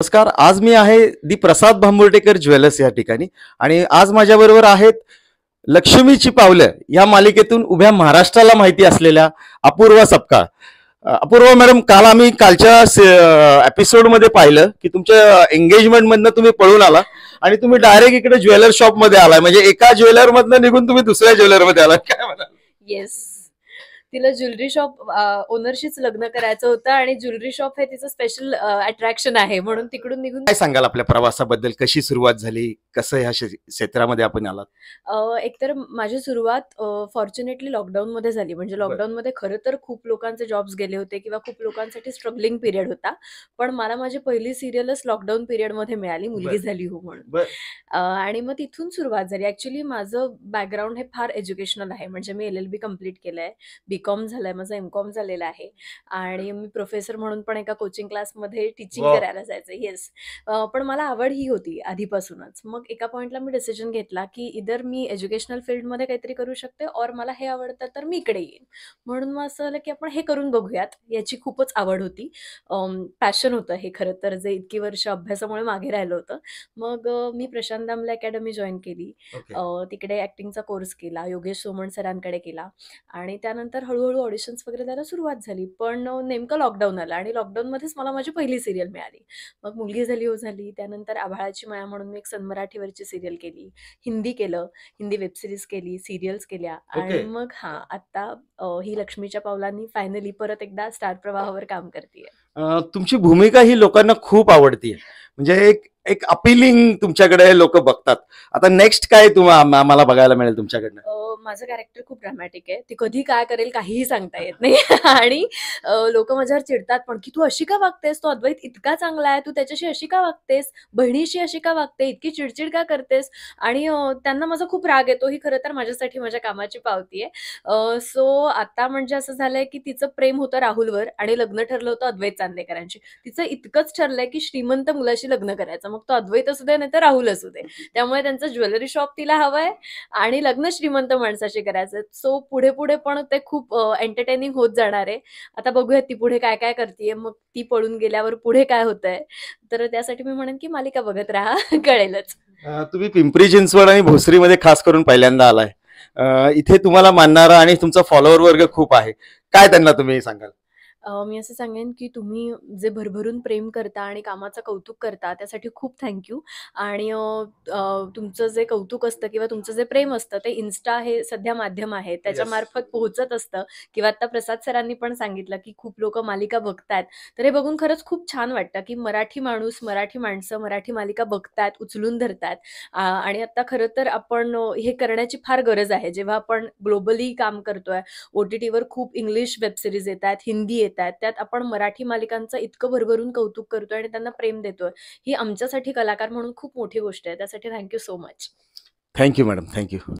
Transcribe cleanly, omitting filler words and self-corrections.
नमस्कार. आज मी आहे दी प्रसाद भांबुर्डेकर ज्वेलर्स या ठिकाणी आणि आज माझ्याबरोबर आहेत लक्ष्मीची पावलं या मालिकेतून उभ्या महाराष्ट्राला माहिती असलेल्या अपूर्वा सपकाळ. अपूर्वा मॅडम, काल आम्ही कालच्या एपिसोडमध्ये पाहिलं की तुमच्या एंगेजमेंट मधनं तुम्ही पळून आला आणि तुम्ही डायरेक्ट इकडे ज्वेलर शॉप मध्ये आलाय. म्हणजे एका ज्वेलर मधनं निघून तुम्ही दुसऱ्या ज्वेलर मध्ये आलाय, काय म्हणाल? येस, तिला ज्वेलरी शॉप ओनरशीच लग्न करायचं होतं आणि ज्वेलरी शॉप हे तिचं स्पेशल अट्रॅक्शन आहे, म्हणून तिकडून निघून काय सांगाल आपल्या प्रवासाबद्दल? कशी सुरुवात झाली, कसं ह्या क्षेत्रामध्ये आपण आलात? एकतर माझी सुरुवात फॉर्च्युनेटली लॉकडाऊन मध्ये झाली. म्हणजे लॉकडाऊन मध्ये खरं तर खूप लोकांचे जॉब्स गेले होते किंवा खूप लोकांसाठी स्ट्रगलिंग पिरियड होता, पण मला माझी पहिली सिरियलच लॉकडाऊन पिरियड मध्ये मिळाली, मुलगी झाली हो म्हणून. आणि मग तिथून सुरुवात झाली. ऍक्च्युली माझं बॅकग्राऊंड हे फार एज्युकेशनल आहे. म्हणजे मी LLB कम्प्लीट केलंय, BCom झालंय, माझं MCom झालेलं आहे आणि मी प्रोफेसर म्हणून पण एका कोचिंग क्लासमध्ये टीचिंग करायला जायचं. येस, पण मला आवड ही होती आधीपासूनच. मग एका पॉइंटला मी डिसिजन घेतला की इधर मी एज्युकेशनल फील्डमध्ये काहीतरी करू शकते और मला हे आवडतं तर मी इकडे येईन. म्हणून मग असं झालं की आपण हे करून बघूयात. याची खूपच आवड होती, पॅशन होतं हे खरं तर, जे इतकी वर्ष अभ्यासामुळे मागे राहिलं होतं. मग मी प्रशांत दामले अकॅडमी जॉईन केली. तिकडे ऍक्टिंगचा कोर्स केला, योगेश सोमण सरांकडे केला आणि त्यानंतर हळूहळू ऑडिशन्स वगैरे द्यायला सुरुवात झाली. पण नेमकं लॉकडाऊन आलं आणि लॉकडाऊनमध्येच मला माझी पहिली सिरियल मिळाली. मग मुलगी झाली हो झाली. त्यानंतर आभाळाची माया म्हणून मी एक सन मराठीवरची सिरियल केली, हिंदी केलं, हिंदी वेब सिरीज केली, सिरियल्स केल्या आणि मग आता ही लक्ष्मीच्या पावलांनी फायनली परत एकदा स्टार प्रवाहावर काम करते. तुमची भूमिका ही लोकांना खूप आवडतीये. म्हणजे एक एक अपिलिंग तुमच्याकडे लोक बघतात. आता नेक्स्ट काय आम्हाला बघायला मिळेल तुमच्याकडनं? माझं कॅरेक्टर खूप ड्रामॅटिक आहे. ती कधी काय करेल काहीही सांगता येत नाही. आणि लोक माझ्यावर चिडतात पण की तू अशी का वागतेस, तो अद्वैत इतका चांगला आहे, तू त्याच्याशी अशी का वागतेस, बहिणीशी अशी का वागते, इतकी चिडचिड का करतेस. आणि त्यांना माझा खूप राग येतो. ही खरं तर माझ्यासाठी माझ्या कामाची पावती आहे. सो आता म्हणजे असं झालंय की तिचं प्रेम होतं राहुलवर आणि लग्न ठरलं होतं अद्वैत चांदेकरांशी. तिचं इतकंच ठरलंय की श्रीमंत मुलाशी लग्न करायचं, मग तो अद्वैत असू दे नाही तर राहुल असू दे. त्यामुळे त्यांचं ज्वेलरी शॉप तिला हवंय आणि लग्न श्रीमंत माणसाशी करायचं. सो पुढे पुढे पण ते खूप एंटरटेनिंग होत जाणार आहे. आता बघूया ती पुढे काय काय करते, मग ती पळून गेल्यावर पुढे काय होतंय. तर त्यासाठी मी म्हणेन की मालिका बघत राहा, कळेलच. तुम्ही पिंपरी चिंचवड आणि भोसरीमध्ये खास करून पहिल्यांदा आलाय. इथे तुम्हाला मानणारा आणि तुमचा फॉलोअर वर्ग खूप आहे. काय त्यांना तुम्ही सांगाल? मी असं सांगेन की तुम्ही जे भरभरून प्रेम करता आणि कामाचं कौतुक करता त्यासाठी खूप थँक्यू. आणि तुमचं जे कौतुक असतं किंवा तुमचं जे प्रेम असतं ते इन्स्टा हे सध्या माध्यम आहे, त्याच्यामार्फत पोहोचत असतं. किंवा आता प्रसाद सरांनी पण सांगितलं की खूप लोक मालिका बघतात, तर हे बघून खरंच खूप छान वाटतं की मराठी माणूस, मराठी माणसं मराठी मालिका बघतात, उचलून धरतात. आणि आता खरं तर आपण हे करण्याची फार गरज आहे. जेव्हा आपण ग्लोबली काम करतोय, OTTवर खूप इंग्लिश वेब सिरीज येतात, हिंदी येतात, त्यात आपण मराठी मालिकांचं इतकं भरभरून कौतुक करतोय आणि त्यांना प्रेम देतोय, ही आमच्यासाठी कलाकार म्हणून खूप मोठी गोष्ट आहे. त्यासाठी thank you so much. Thank you madam, thank you.